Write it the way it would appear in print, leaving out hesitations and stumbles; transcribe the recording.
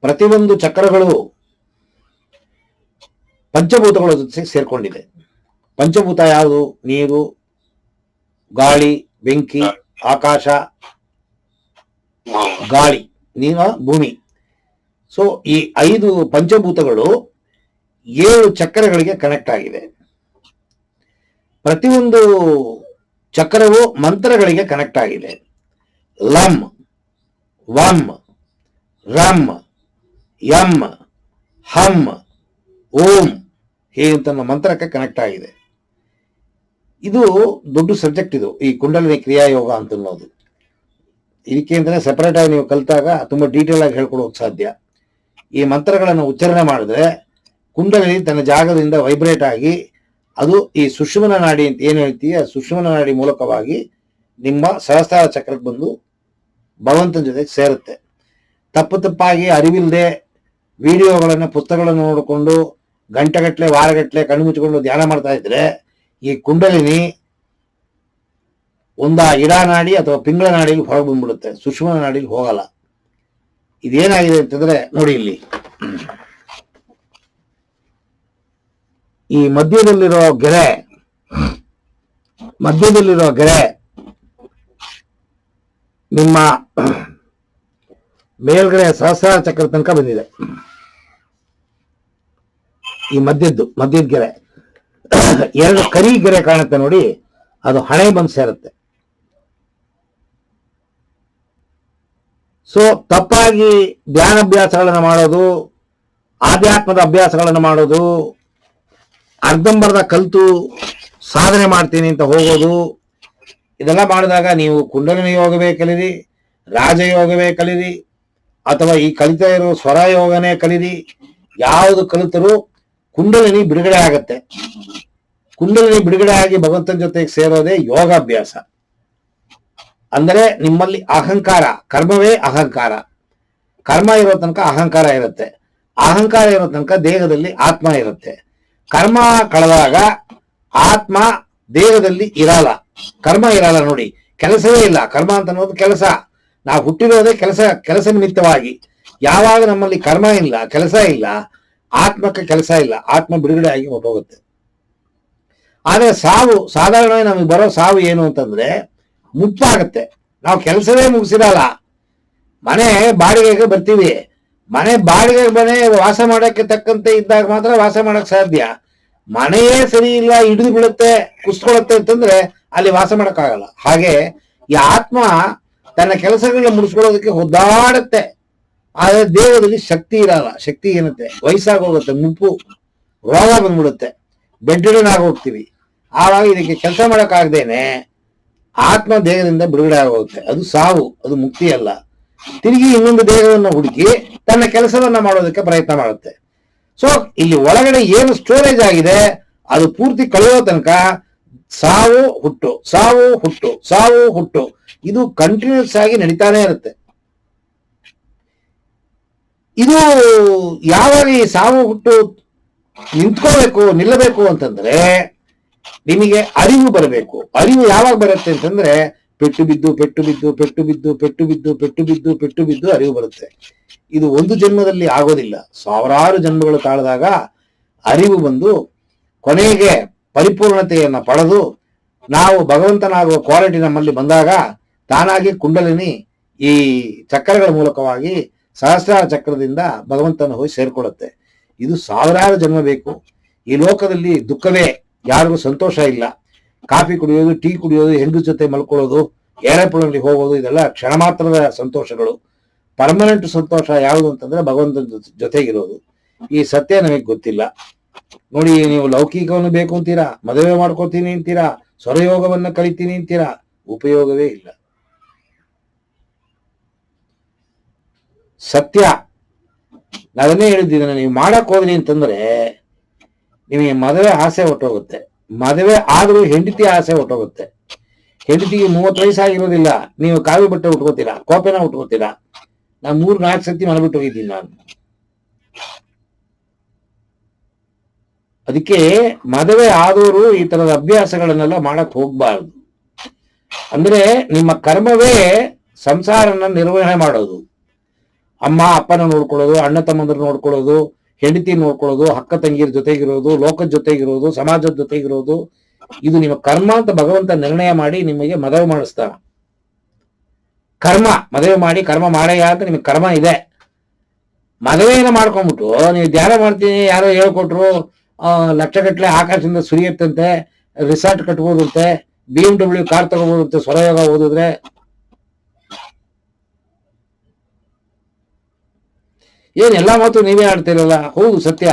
ಪ್ರತಿಯೊಂದು ಚಕ್ರಗಳು ಪಂಚಭೂತಗಳ ಜೊತೆ ಸೇರ್ಕೊಂಡಿದೆ. ಪಂಚಭೂತ ಯಾವುದು? ನೀರು, ಗಾಳಿ, ಬೆಂಕಿ, ಆಕಾಶ, ಗಾಳಿ, ನೀರು, ಭೂಮಿ. ಸೊ ಈ 5 ಪಂಚಭೂತಗಳು 7 ಚಕ್ರಗಳಿಗೆ ಕನೆಕ್ಟ್ ಆಗಿದೆ. ಪ್ರತಿಯೊಂದು ಚಕ್ರವು ಮಂತ್ರಗಳಿಗೆ ಕನೆಕ್ಟ್ ಆಗಿದೆ. ಲಂ, ವಂ, ರಂ, ಯಂ, ಹಂ, ಓಂ ಹೀಗಂತ ಮಂತ್ರಕ್ಕೆ ಕನೆಕ್ಟ್ ಆಗಿದೆ. ಇದು ದೊಡ್ಡ ಸಬ್ಜೆಕ್ಟ್. ಇದು ಈ ಕುಂಡಲಿನಿ ಕ್ರಿಯಾಯೋಗ ಅಂತ ಅನ್ನೋದು. ಇದಕ್ಕೆ ಅಂತಲೇ ಸೆಪರೇಟ್ ಆಗಿ ನೀವು ಕಲಿತಾಗ ತುಂಬಾ ಡೀಟೇಲ್ ಆಗಿ ಹೇಳ್ಕೊಡೋಕೆ ಸಾಧ್ಯ. ಈ ಮಂತ್ರಗಳನ್ನು ಉಚ್ಚಾರಣೆ ಮಾಡಿದ್ರೆ ಕುಂಡಲಿನಿ ತನ್ನ ಜಾಗದಿಂದ ವೈಬ್ರೇಟ್ ಆಗಿ ಅದು ಈ ಸುಷುಮ್ನ ನಾಡಿ ಅಂತ ಏನು ಹೇಳ್ತೀವಿ, ಆ ಸುಷುಮ್ನ ನಾಡಿ ಮೂಲಕವಾಗಿ ನಿಮ್ಮ ಸಹಸ್ರಾರ ಚಕ್ರಕ್ಕೆ ಬಂದು ಭಗವಂತನ ಜೊತೆಗೆ ಸೇರುತ್ತೆ. ತಪ್ಪಾಗಿ ಅರಿವಿಲ್ಲದೆ ವಿಡಿಯೋಗಳನ್ನು, ಪುಸ್ತಕಗಳನ್ನು ನೋಡಿಕೊಂಡು ಗಂಟೆಗಟ್ಟಲೆ, ವಾರಗಟ್ಟಲೆ ಕಣ್ಣು ಮುಚ್ಚಿಕೊಂಡು ಧ್ಯಾನ ಮಾಡ್ತಾ ಇದ್ರೆ ಈ ಕುಂಡಲಿನಿ ಇಡಾ ನಾಡಿ ಅಥವಾ ಪಿಂಗಳ ನಾಡಿಗೆ ಹೊರಗೆ ಬಂದ್ಬಿಡುತ್ತೆ, ಸುಷುಮ್ನ ನಾಡಿಗೆ ಹೋಗಲ್ಲ. ಇದೇನಾಗಿದೆ ಅಂತಂದ್ರೆ ನೋಡಿ, ಇಲ್ಲಿ ಈ ಮಧ್ಯದಲ್ಲಿರೋ ಗೆರೆ ನಿಮ್ಮ ಮೇಲ್ಗಡೆ ಸಹಸ್ರಾರ ಚಕ್ರ ತನಕ ಬಂದಿದೆ. ಈ ಮಧ್ಯದ ಗೆರೆ 2 ಕರಿ ಗೆರೆ ಕಾಣುತ್ತೆ ನೋಡಿ, ಅದು ಹಣೆ ಬಂದು ಸೇರುತ್ತೆ. ಸೊ ತಪ್ಪಾಗಿ ಧ್ಯಾನಾಭ್ಯಾಸಗಳನ್ನು ಮಾಡೋದು, ಆಧ್ಯಾತ್ಮದ ಅಭ್ಯಾಸಗಳನ್ನು ಮಾಡೋದು, ಅರ್ಧಂಬರ್ಧ ಕಲಿತು ಸಾಧನೆ ಮಾಡ್ತೀನಿ ಅಂತ ಹೋಗೋದು, ಇದೆಲ್ಲ ಮಾಡಿದಾಗ ನೀವು ಕುಂಡಲಿನಿ ಯೋಗವೇ ಕಲೀರಿ, ರಾಜಯೋಗವೇ ಕಲೀರಿ, ಅಥವಾ ಈ ಕಲಿತಾ ಇರೋ ಸ್ವರ ಯೋಗನೇ ಕಲೀರಿ, ಯಾವುದು ಕಲಿತರೂ ಕುಂಡಲಿನಿ ಬಿಡುಗಡೆ ಆಗತ್ತೆ. ಕುಂಡಲಿನಿ ಬಿಡುಗಡೆ ಆಗಿ ಭಗವಂತನ ಜೊತೆಗೆ ಸೇರೋದೇ ಯೋಗಾಭ್ಯಾಸ. ಅಂದರೆ ನಿಮ್ಮಲ್ಲಿ ಅಹಂಕಾರ, ಕರ್ಮವೇ ಅಹಂಕಾರ. ಕರ್ಮ ಇರೋ ತನಕ ಅಹಂಕಾರ ಇರುತ್ತೆ, ಅಹಂಕಾರ ಇರೋ ತನಕ ದೇಹದಲ್ಲಿ ಆತ್ಮ ಇರುತ್ತೆ. ಕರ್ಮ ಕಳೆದಾಗ ಆತ್ಮ ದೇಹದಲ್ಲಿ ಇರಲ್ಲ, ಕರ್ಮ ಇರಲ್ಲ. ನೋಡಿ, ಕೆಲಸವೇ ಇಲ್ಲ. ಕರ್ಮ ಅಂತ ಅನ್ನೋದು ಕೆಲಸ. ನಾವು ಹುಟ್ಟಿರೋದೇ ಕೆಲಸ ನಿಮಿತ್ತವಾಗಿ. ಯಾವಾಗ ನಮ್ಮಲ್ಲಿ ಕರ್ಮ ಇಲ್ಲ, ಕೆಲಸ ಇಲ್ಲ, ಆತ್ಮಕ್ಕೆ ಕೆಲಸ ಇಲ್ಲ, ಆತ್ಮ ಬಿಡುಗಡೆ ಆಗಿ ಹೊರಟೋಗುತ್ತೆ. ಆದ್ರೆ ಸಾವು, ಸಾಧಾರಣವಾಗಿ ನಮಗೆ ಬರೋ ಸಾವು ಏನು ಅಂತಂದ್ರೆ ಮುಪ್ಪಾಗತ್ತೆ. ನಾವು ಕೆಲಸವೇ ಮುಗಿಸಿರಲ್ಲ, ಮನೆ ಬಾಡಿಗೆಗೆ ಬರ್ತೀವಿ. ಮನೆ ವಾಸ ಮಾಡಕ್ಕೆ ತಕ್ಕಂತೆ ಇದ್ದಾಗ ಮಾತ್ರ ವಾಸ ಮಾಡಕ್ ಸಾಧ್ಯ. ಮನೆಯೇ ಸರಿ ಇಲ್ಲ, ಹಿಡಿದು ಬೀಳುತ್ತೆ, ಕುಸ್ಕೊಳತ್ತೆ ಅಂತಂದ್ರೆ ಅಲ್ಲಿ ವಾಸ ಮಾಡಕ್ಕಾಗಲ್ಲ. ಹಾಗೆ ಈ ಆತ್ಮ ತನ್ನ ಕೆಲಸಗಳನ್ನ ಮುಗಿಸ್ಕೊಳ್ಳೋದಕ್ಕೆ ಒದ್ದಾಡುತ್ತೆ, ಆದ್ರೆ ದೇಹದಲ್ಲಿ ಶಕ್ತಿ ಇರಲ್ಲ. ಶಕ್ತಿ ಏನತ್ತೆ, ವಯಸ್ಸಾಗೋಗುತ್ತೆ, ಮುಪ್ಪು, ರೋಗ ಬಂದ್ಬಿಡುತ್ತೆ, ಬೆಡ್ ರಿಡನ್ ಆಗೋಗ್ತೀವಿ. ಆವಾಗ ಇದಕ್ಕೆ ಕೆಲಸ ಮಾಡಕ್ಕಾಗ್ದೇನೆ ಆತ್ಮ ದೇಹದಿಂದ ಬಿಡುಗಡೆ ಆಗೋಗುತ್ತೆ. ಅದು ಸಾವು, ಅದು ಮುಕ್ತಿ ಅಲ್ಲ. ತಿರುಗಿ ಇನ್ನೊಂದು ದೇಹವನ್ನು ಹುಡುಕಿ ತನ್ನ ಕೆಲಸವನ್ನ ಮಾಡೋದಕ್ಕೆ ಪ್ರಯತ್ನ ಮಾಡುತ್ತೆ. ಸೊ ಇಲ್ಲಿ ಒಳಗಡೆ ಏನು ಸ್ಟೋರೇಜ್ ಆಗಿದೆ ಅದು ಪೂರ್ತಿ ಕಳೆಯೋ ತನಕ ಸಾವು ಹುಟ್ಟು, ಸಾವು ಹುಟ್ಟು, ಸಾವು ಹುಟ್ಟು, ಇದು ಕಂಟಿನ್ಯೂಸ್ ಆಗಿ ನಡೀತಾನೆ ಇರುತ್ತೆ. ಇದು ಯಾವಾಗ ಈ ಸಾವು ಹುಟ್ಟು ನಿಲ್ಲಬೇಕು ಅಂತಂದ್ರೆ ನಿಮಗೆ ಅರಿವು ಬರಬೇಕು. ಅರಿವು ಯಾವಾಗ ಬರುತ್ತೆ ಅಂತಂದ್ರೆ ಪೆಟ್ಟು ಬಿದ್ದು ಅರಿವು ಬರುತ್ತೆ. ಇದು ಒಂದು ಜನ್ಮದಲ್ಲಿ ಆಗೋದಿಲ್ಲ, ಸಾವಿರಾರು ಜನ್ಮಗಳು ತಾಳಿದಾಗ ಅರಿವು ಬಂದು ಕೊನೆಗೆ ಪರಿಪೂರ್ಣತೆಯನ್ನ ಪಡೆದು ನಾವು ಭಗವಂತನಾಗುವ ಕ್ವಾಲಿಟಿ ನಮ್ಮಲ್ಲಿ ಬಂದಾಗ ತಾನಾಗಿ ಕುಂಡಲಿನಿ ಈ ಚಕ್ರಗಳ ಮೂಲಕವಾಗಿ ಸಹಸ್ರಾರ ಚಕ್ರದಿಂದ ಭಗವಂತನ ಹೋಗಿ ಸೇರ್ಕೊಳ್ಳುತ್ತೆ. ಇದು ಸಾವಿರಾರು ಜನ್ಮ ಬೇಕು. ಈ ಲೋಕದಲ್ಲಿ ದುಃಖವೇ, ಯಾರಿಗೂ ಸಂತೋಷ ಇಲ್ಲ. ಕಾಫಿ ಕುಡಿಯೋದು, ಟೀ ಕುಡಿಯೋದು, ಹೆಂಡರ ಜೊತೆ ಮಲ್ಕೊಳ್ಳೋದು, ಏರೋಪ್ಲೇನಲ್ಲಿ ಹೋಗೋದು, ಇದೆಲ್ಲ ಕ್ಷಣ ಮಾತ್ರದ ಸಂತೋಷಗಳು. ಪರ್ಮನೆಂಟ್ ಸಂತೋಷ ಯಾವುದು ಅಂತಂದ್ರೆ ಭಗವಂತನ ಜೊತೆಗಿರೋದು. ಈ ಸತ್ಯ ನಮಗೆ ಗೊತ್ತಿಲ್ಲ. ನೋಡಿ, ನೀವು ಲೌಕಿಕವನ್ನು ಬೇಕು ಅಂತೀರಾ, ಮದುವೆ ಮಾಡ್ಕೋತೀನಿ ಅಂತೀರಾ, ಸ್ವರಯೋಗವನ್ನ ಕಲಿತೀನಿ ಅಂತೀರಾ, ಉಪಯೋಗವೇ ಇಲ್ಲ. ಸತ್ಯ ನಾವನ್ನೇ ಹೇಳಿದ್ದೀನಿ, ನೀವು ಮಾಡಕ್ ಹೋದ್ರಿ ಅಂತಂದ್ರೆ ನಿಮಗೆ ಮದುವೆ ಆಸೆ ಹೊಟ್ಟೋಗುತ್ತೆ. ಮದುವೆ ಆದ್ರೂ ಹೆಂಡತಿ ಆಸೆ ಹೊಟ್ಟೋಗುತ್ತೆ. ಹೆಂಡತಿಗೆ 30 ವಯಸ್ಸಾಗಿರೋದಿಲ್ಲ, ನೀವು ಕಾವಿ ಬಟ್ಟೆ ಉಟ್ಕೋತೀರಾ, ಕೋಪೆನ ಉಟ್ಕೋತೀರಾ. ನಾನು 3-4 ಸತಿ ಮನೆಬಿಟ್ಟು ಹೋಗಿದ್ದೀನಿ ನಾನು. ಅದಕ್ಕೆ ಮದುವೆ ಆದವರು ಈ ತರದ ಅಭ್ಯಾಸಗಳನ್ನೆಲ್ಲ ಮಾಡಕ್ ಹೋಗ್ಬಾರ್ದು. ಅಂದ್ರೆ ನಿಮ್ಮ ಕರ್ಮವೇ ಸಂಸಾರನ ನಿರ್ವಹಣೆ ಮಾಡೋದು. ಅಮ್ಮ ಅಪ್ಪನ ನೋಡ್ಕೊಳ್ಳೋದು, ಅಣ್ಣ ತಮ್ಮಂದ್ರ ನೋಡ್ಕೊಳ್ಳೋದು, ಹೆಂಡತಿ ನೋಡ್ಕೊಳ್ಳೋದು, ಅಕ್ಕ ತಂಗಿಯರ ಜೊತೆಗಿರೋದು, ಲೋಕದ ಜೊತೆಗಿರೋದು, ಸಮಾಜದ ಜೊತೆಗಿರೋದು, ಇದು ನಿಮ್ಮ ಕರ್ಮ ಅಂತ ಭಗವಂತ ನಿರ್ಣಯ ಮಾಡಿ ನಿಮಗೆ ಮದುವೆ ಮಾಡಿಸ್ತಾ. ಕರ್ಮ ಮದುವೆ ಮಾಡಿ ಕರ್ಮ ಮಾಡಯ್ಯ ಅಂತ ನಿಮಗೆ ಕರ್ಮ ಇದೆ. ಮದುವೆಯನ್ನು ಮಾಡ್ಕೊಂಡ್ಬಿಟ್ಟು ನೀವು ಧ್ಯಾನ ಮಾಡ್ತೀನಿ ಯಾರೋ ಹೇಳ್ಕೊಟ್ರು, ಲಕ್ಷಗಟ್ಟಲೆ ಆಕಾಶದಿಂದ ಸುರಿಯತ್ತಂತೆ, ರಿಸಾರ್ಟ್ ಕಟ್ಬೋದಂತೆ, BMW ಕಾರ್ ತಗೋಬೋದಂತೆ ಸ್ವರಯೋಗ ಓದಿದ್ರೆ. ಏನ್ ಎಲ್ಲಾ ಮಾತು ನೀವೇ ಆಡ್ತಿರಲ್ಲ. ಹೌದು ಸತ್ಯ.